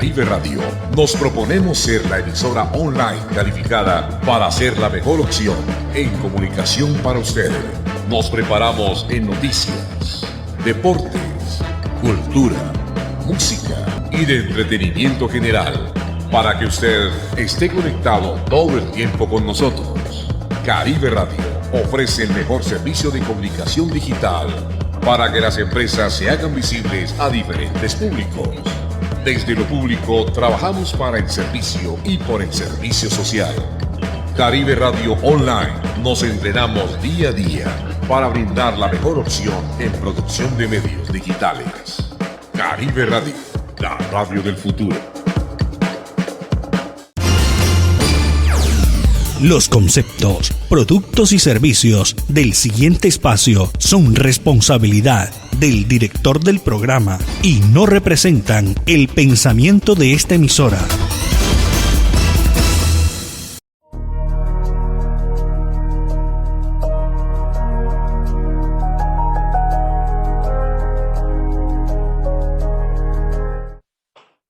Caribe Radio, nos proponemos ser la emisora online calificada para ser la mejor opción en comunicación para usted. Nos preparamos en noticias, deportes, cultura, música y de entretenimiento general para que usted esté conectado todo el tiempo con nosotros. Caribe Radio ofrece el mejor servicio de comunicación digital para que las empresas se hagan visibles a diferentes públicos. Desde lo público trabajamos para el servicio y por el servicio social. Caribe Radio Online nos entrenamos día a día para brindar la mejor opción en producción de medios digitales. Caribe Radio, la radio del futuro. Los conceptos, productos y servicios del siguiente espacio son responsabilidad del director del programa y no representan el pensamiento de esta emisora.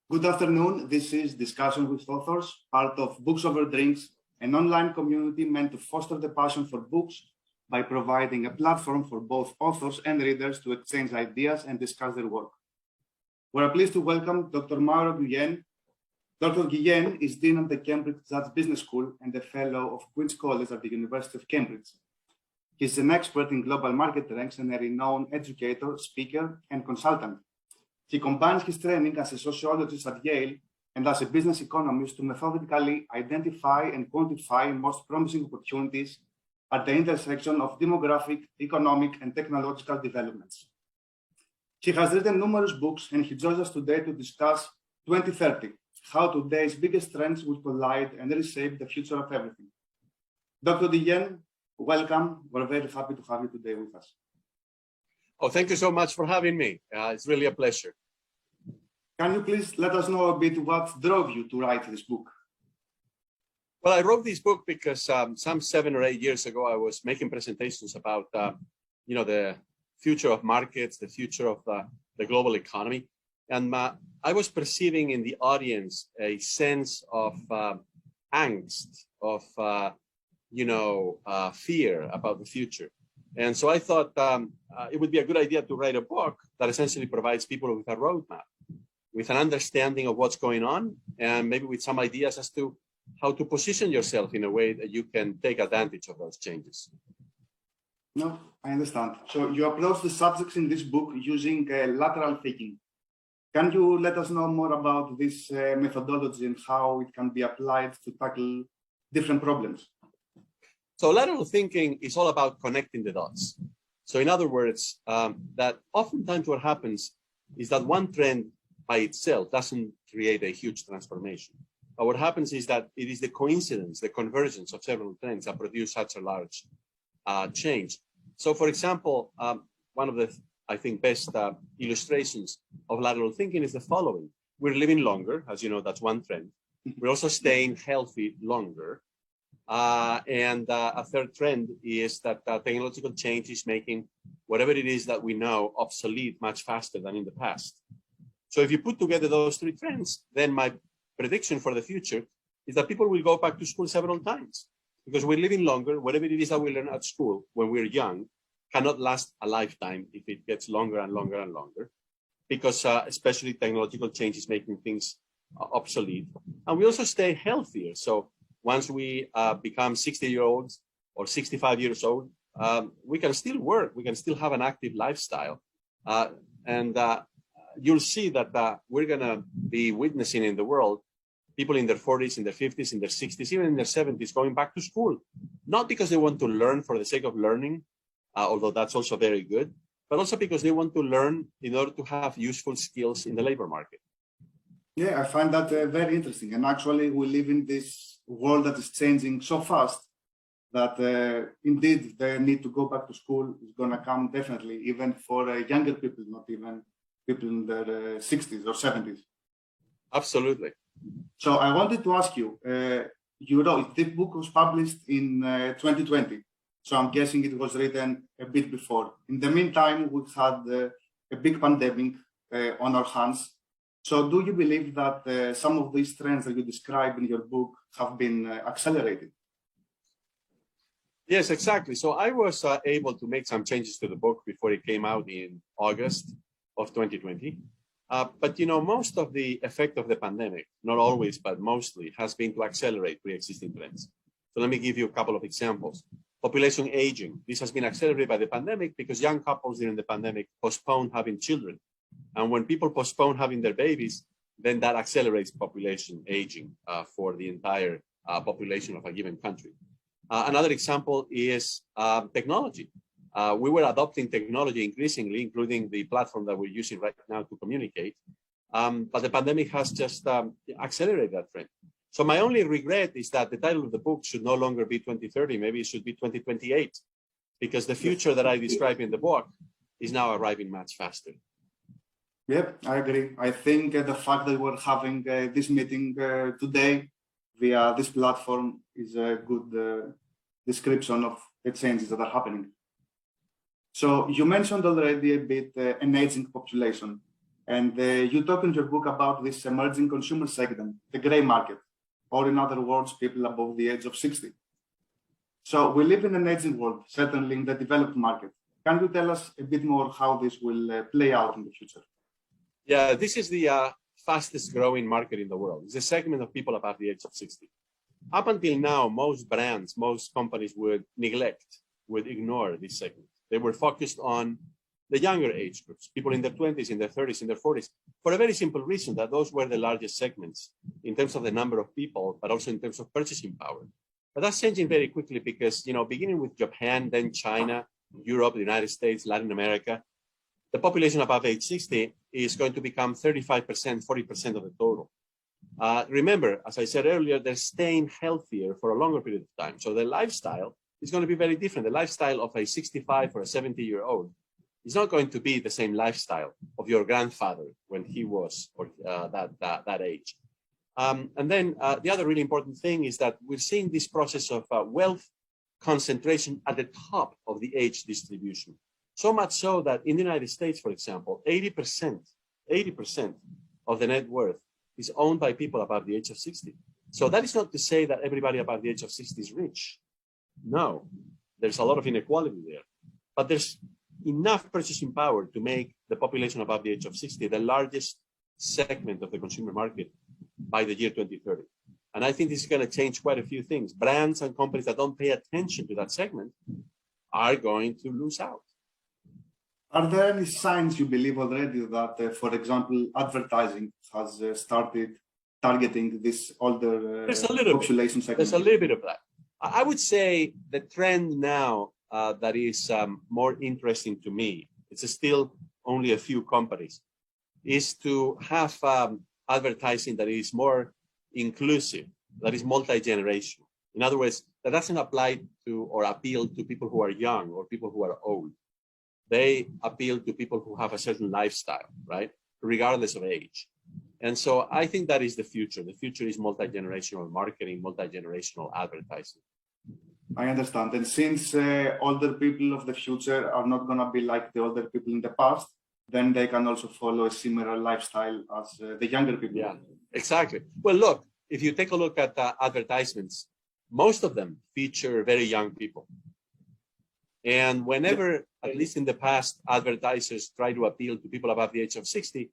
Good afternoon. This is Discussion with Authors, part of Books Over Drinks, an online community meant to foster the passion for books by providing a platform for both authors and readers to exchange ideas and discuss their work. We're pleased to welcome Dr. Mauro Guillén. Dr. Guillén is Dean of the Cambridge Judge Business School and a Fellow of Queen's College at the University of Cambridge. He's an expert in global market trends and a renowned educator, speaker, and consultant. He combines his training as a sociologist at Yale and as a business economist to methodically identify and quantify most promising opportunities at the intersection of demographic, economic, and technological developments. He has written numerous books, and he joins us today to discuss 2030, how today's biggest trends will collide and reshape the future of everything. Dr. Guillén, welcome. We're very happy to have you today with us. Oh, thank you so much for having me. It's really a pleasure. Can you please let us know a bit what drove you to write this book? Well, I wrote this book because some 7 or 8 years ago, I was making presentations about, the future of markets, the future of the global economy. And I was perceiving in the audience a sense of angst, of, fear about the future. And so I thought it would be a good idea to write a book that essentially provides people with a roadmap, with an understanding of what's going on, and maybe with some ideas as to how to position yourself in a way that you can take advantage of those changes. No, I understand. So you approach the subjects in this book using lateral thinking. Can you let us know more about this methodology and how it can be applied to tackle different problems? So lateral thinking is all about connecting the dots. So in other words, that oftentimes what happens is that one trend by itself doesn't create a huge transformation. But what happens is that it is the coincidence, the convergence of several trends that produce such a large change. So for example, one of the, I think, best illustrations of lateral thinking is the following. We're living longer, as you know, that's one trend. We're also staying healthy longer. And a third trend is that technological change is making whatever it is that we know obsolete much faster than in the past. So if you put together those three trends, then my prediction for the future is that people will go back to school several times because we're living longer. Whatever it is that we learn at school when we're young cannot last a lifetime if it gets longer and longer and longer, because especially technological change is making things obsolete. And we also stay healthier. So once we become 60-year-olds or 65 years old, we can still work. We can still have an active lifestyle. And you'll see that we're going to be witnessing in the world people in their 40s, in their 50s, in their 60s, even in their 70s going back to school, not because they want to learn for the sake of learning, although that's also very good, but also because they want to learn in order to have useful skills in the labor market. Yeah, I find that very interesting. And actually, we live in this world that is changing so fast that indeed the need to go back to school is going to come definitely, even for younger people, not even people in their 60s or 70s. Absolutely. So I wanted to ask you, you wrote, the book was published in 2020. So I'm guessing it was written a bit before. In the meantime, we had a big pandemic on our hands. So do you believe that some of these trends that you describe in your book have been accelerated? Yes, exactly. So I was able to make some changes to the book before it came out in August of 2020. But most of the effect of the pandemic, not always, but mostly, has been to accelerate pre-existing trends. So let me give you a couple of examples. Population aging. This has been accelerated by the pandemic because young couples during the pandemic postponed having children. And when people postpone having their babies, then that accelerates population aging for the entire population of a given country. Another example is technology. We were adopting technology increasingly, including the platform that we're using right now to communicate. But the pandemic has just accelerated that trend. So my only regret is that the title of the book should no longer be 2030, maybe it should be 2028, because the future that I describe in the book is now arriving much faster. Yep, I agree. I think the fact that we're having this meeting today via this platform is a good description of the changes that are happening. So you mentioned already a bit an aging population, and you talk in your book about this emerging consumer segment, the gray market, or in other words, people above the age of 60. So we live in an aging world, certainly in the developed market. Can you tell us a bit more how this will play out in the future? Yeah, this is the fastest growing market in the world. It's a segment of people above the age of 60. Up until now, most brands, most companies would ignore this segment. They were focused on the younger age groups, people in their 20s, in their 30s, in their 40s, for a very simple reason that those were the largest segments in terms of the number of people, but also in terms of purchasing power. But that's changing very quickly because, beginning with Japan, then China, Europe, the United States, Latin America, the population above age 60 is going to become 35%, 40% of the total. Remember, as I said earlier, they're staying healthier for a longer period of time. So the lifestyle is going to be very different. The lifestyle of a 65 or a 70-year-old is not going to be the same lifestyle of your grandfather when he was that age. And then the other really important thing is that we're seeing this process of wealth concentration at the top of the age distribution. So much so that in the United States, for example, 80% of the net worth is owned by people above the age of 60. So that is not to say that everybody above the age of 60 is rich. No, there's a lot of inequality there. But there's enough purchasing power to make the population above the age of 60 the largest segment of the consumer market by the year 2030. And I think this is going to change quite a few things. Brands and companies that don't pay attention to that segment are going to lose out. Are there any signs you believe already that, for example, advertising has started targeting this older population segment? There's a little bit of that. I would say the trend now that is more interesting to me, it's still only a few companies, is to have advertising that is more inclusive, that is multi-generational. In other words, that doesn't apply to or appeal to people who are young or people who are old. They appeal to people who have a certain lifestyle, right? Regardless of age. And so I think that is the future. The future is multi-generational marketing, multi-generational advertising. I understand. And since older people of the future are not going to be like the older people in the past, then they can also follow a similar lifestyle as the younger people. Yeah, exactly. Well, look, if you take a look at advertisements, most of them feature very young people. And whenever, at least in the past, advertisers try to appeal to people above the age of 60,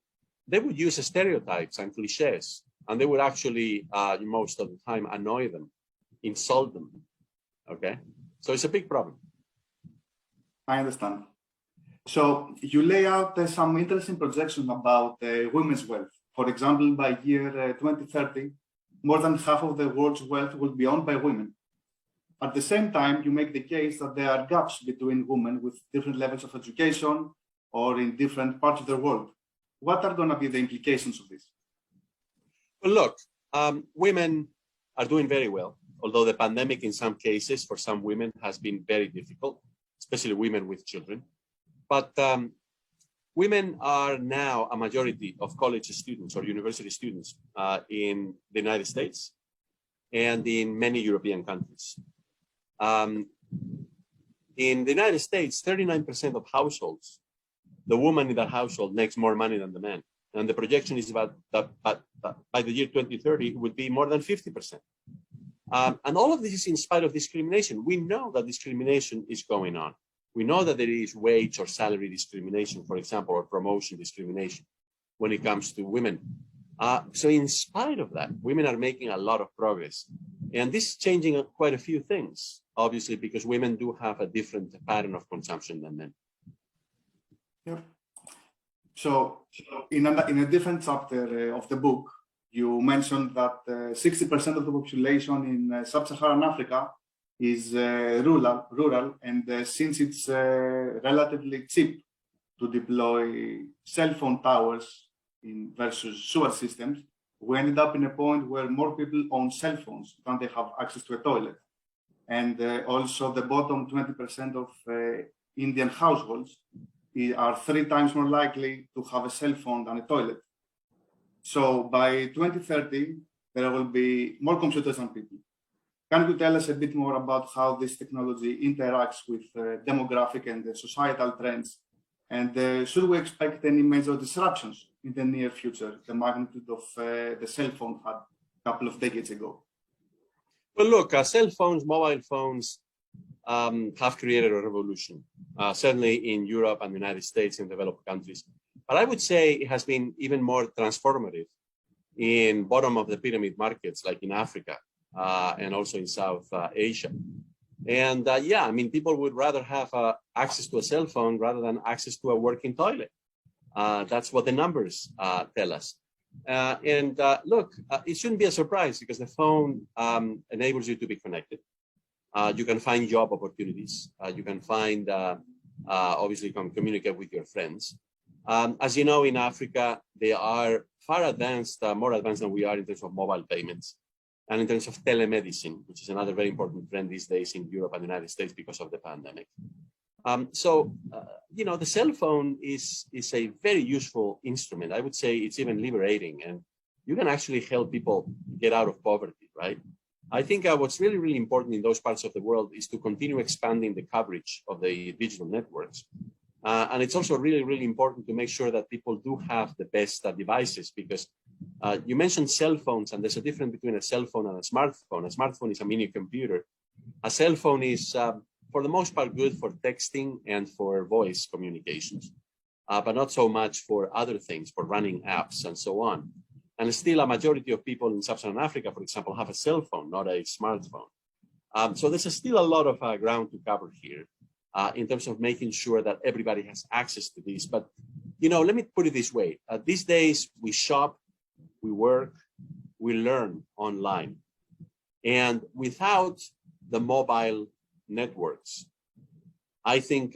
they would use stereotypes and cliches, and they would actually, most of the time, annoy them, insult them, okay? So it's a big problem. I understand. So you lay out some interesting projections about women's wealth. For example, by year 2030, more than half of the world's wealth will be owned by women. At the same time, you make the case that there are gaps between women with different levels of education or in different parts of the world. What are going to be the implications of this? Well, look, women are doing very well, although the pandemic in some cases for some women has been very difficult, especially women with children. But women are now a majority of college students or university students in the United States and in many European countries. In the United States, 39% of households, the woman in that household makes more money than the man. And the projection is about that by the year 2030, it would be more than 50%. And all of this is in spite of discrimination. We know that discrimination is going on. We know that there is wage or salary discrimination, for example, or promotion discrimination when it comes to women. So in spite of that, women are making a lot of progress. And this is changing quite a few things, obviously, because women do have a different pattern of consumption than men. Yeah. So in a different chapter of the book, you mentioned that 60% of the population in sub-Saharan Africa is rural, and since it's relatively cheap to deploy cell phone towers versus sewer systems, we ended up in a point where more people own cell phones than they have access to a toilet. And also the bottom 20% of Indian households are 3 times more likely to have a cell phone than a toilet. So by 2030, there will be more computers than people. Can you tell us a bit more about how this technology interacts with demographic and societal trends? And should we expect any major disruptions in the near future, the magnitude of the cell phone had a couple of decades ago? Well, look, cell phones, mobile phones have created a revolution, certainly in Europe and the United States and developed countries. But I would say it has been even more transformative in bottom of the pyramid markets, like in Africa and also in South Asia. And yeah, I mean, people would rather have access to a cell phone rather than access to a working toilet. That's what the numbers tell us. Look, it shouldn't be a surprise because the phone enables you to be connected. You can find job opportunities. You can find, obviously, you can communicate with your friends. As you know, in Africa, they are far advanced, more advanced than we are in terms of mobile payments and in terms of telemedicine, which is another very important trend these days in Europe and the United States because of the pandemic. You know, the cell phone is a very useful instrument. I would say it's even liberating, and you can actually help people get out of poverty, right? I think what's really, really important in those parts of the world is to continue expanding the coverage of the digital networks. And it's also really, really important to make sure that people do have the best devices, because you mentioned cell phones, and there's a difference between a cell phone and a smartphone. A smartphone is a mini computer. A cell phone is, for the most part, good for texting and for voice communications, but not so much for other things, for running apps and so on. And still, a majority of people in sub-Saharan Africa, for example, have a cell phone, not a smartphone. So there's still a lot of ground to cover here in terms of making sure that everybody has access to this. But, you know, let me put it this way. These days, we shop, we work, we learn online. And without the mobile networks, I think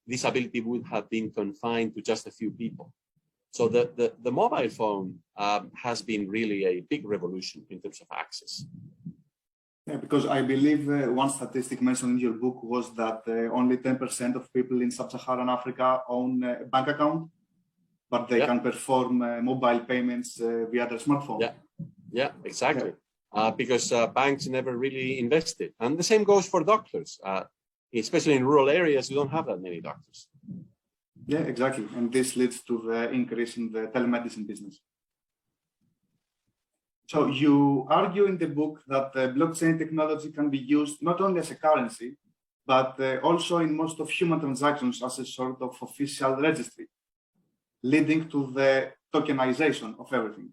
this ability would have been confined to just a few people. So the mobile phone has been really a big revolution in terms of access. Yeah, because I believe one statistic mentioned in your book was that only 10% of people in sub-Saharan Africa own a bank account, but they can perform mobile payments via their smartphone. Yeah, exactly. Yeah. Because banks never really invested. And the same goes for doctors. Especially in rural areas, you don't have that many doctors. Yeah, exactly. And this leads to the increase in the telemedicine business. So you argue in the book that blockchain technology can be used not only as a currency, but also in most of human transactions as a sort of official registry, leading to the tokenization of everything.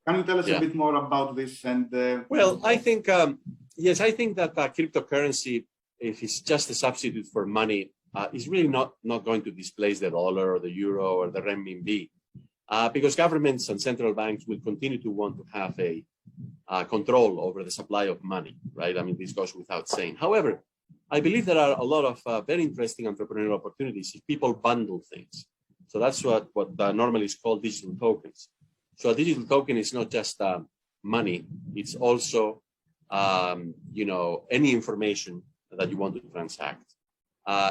Can you tell us a bit more about this? And well, I think, yes, I think that cryptocurrency, if it's just a substitute for money, is really not going to displace the dollar or the euro or the renminbi, because governments and central banks will continue to want to have a control over the supply of money, right? I mean, this goes without saying. However, I believe there are a lot of very interesting entrepreneurial opportunities if people bundle things. So that's what normally is called digital tokens. So a digital token is not just money; it's also, you know, any information that you want to transact.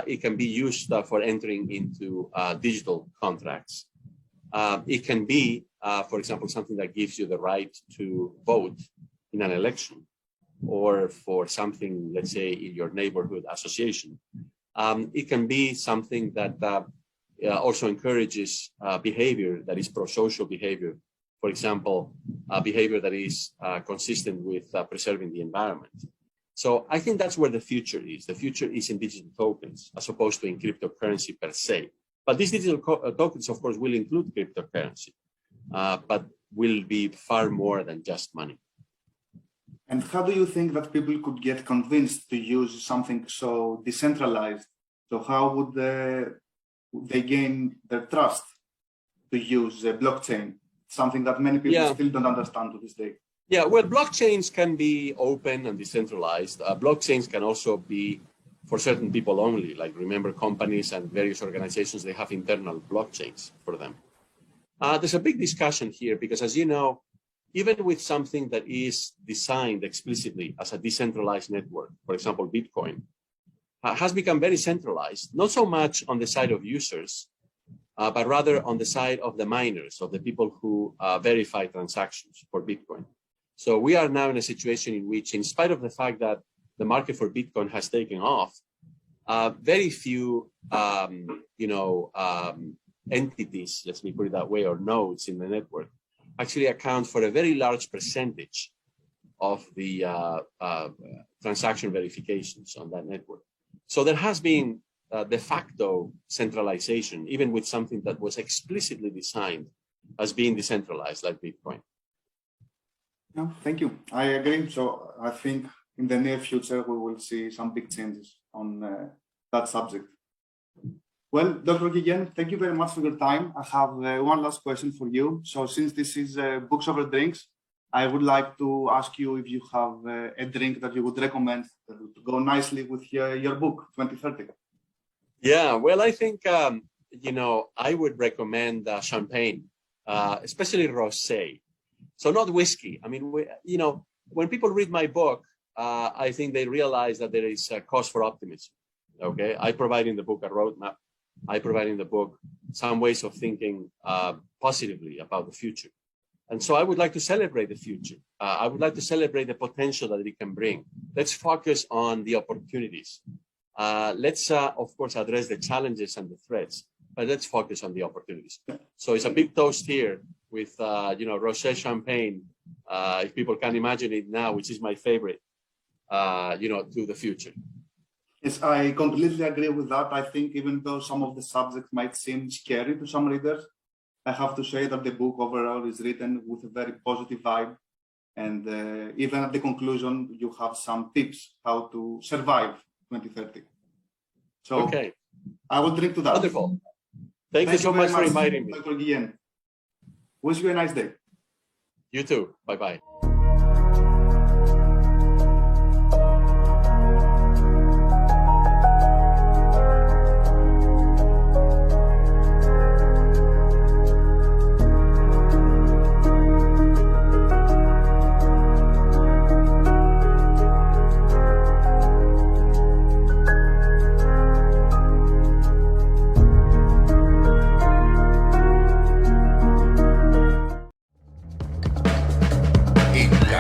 It can be used for entering into digital contracts. It can be, for example, something that gives you the right to vote in an election, or for something, let's say, in your neighborhood association. It can be something that also encourages behavior that is pro-social behavior. For example, behavior that is consistent with preserving the environment. So I think that's where the future is. The future is in digital tokens as opposed to in cryptocurrency per se. But these digital tokens, of course, will include cryptocurrency, but will be far more than just money. And how do you think that people could get convinced to use something so decentralized? So how would they gain their trust to use blockchain? Something that many people still don't understand to this day. Yeah, well, blockchains can be open and decentralized. Blockchains can also be for certain people only. Like, remember, companies and various organizations, they have internal blockchains for them. There's a big discussion here because, as you know, even with something that is designed explicitly as a decentralized network, for example, Bitcoin, has become very centralized, not so much on the side of users, but rather on the side of the miners, of the people who verify transactions for Bitcoin. So we are now in a situation in which, in spite of the fact that the market for Bitcoin has taken off, very few, entities, let me put it that way, or nodes in the network, actually account for a very large percentage of the transaction verifications on that network. So there has been de facto centralization, even with something that was explicitly designed as being decentralized, like Bitcoin. No, thank you. I agree. So I think in the near future, we will see some big changes on that subject. Well, Dr. Guillén, thank you very much for your time. I have one last question for you. So since this is Books Over Drinks, I would like to ask you if you have a drink that you would recommend that would go nicely with your book, 2030. Yeah, well, I think, I would recommend champagne, especially rosé. So not whiskey. I mean, when people read my book, I think they realize that there is a cause for optimism. Okay, I provide in the book a roadmap. I provide in the book some ways of thinking positively about the future. And so I would like to celebrate the future. I would like to celebrate the potential that it can bring. Let's focus on the opportunities. Let's, of course, address the challenges and the threats, but let's focus on the opportunities. So it's a big toast here with, rosé champagne, if people can imagine it now, which is my favorite, to the future. Yes, I completely agree with that. I think even though some of the subjects might seem scary to some readers, I have to say that the book overall is written with a very positive vibe. And even at the conclusion, you have some tips how to survive 2030. So okay. I will drink to that. Wonderful. Thank you so much for inviting me. Dr. Guillén. Wish you a nice day. You too. Bye-bye.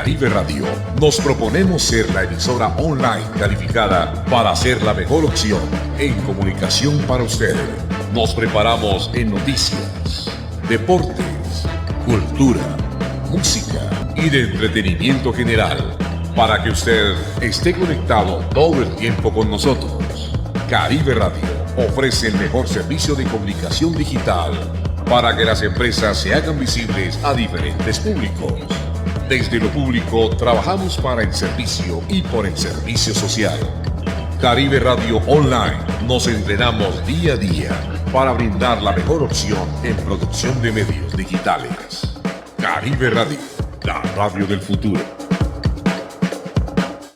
Vive Radio, nos proponemos ser la emisora online calificada para ser la mejor opción en comunicación para usted. Nos preparamos en noticias, deportes, cultura, música y de entretenimiento general para que usted esté conectado todo el tiempo con nosotros. Caribe Radio ofrece el mejor servicio de comunicación digital para que las empresas se hagan visibles a diferentes públicos. Desde lo público trabajamos para el servicio y por el servicio social. Caribe Radio Online nos entrenamos día a día para brindar la mejor opción en producción de medios digitales. Caribe Radio, la radio del futuro.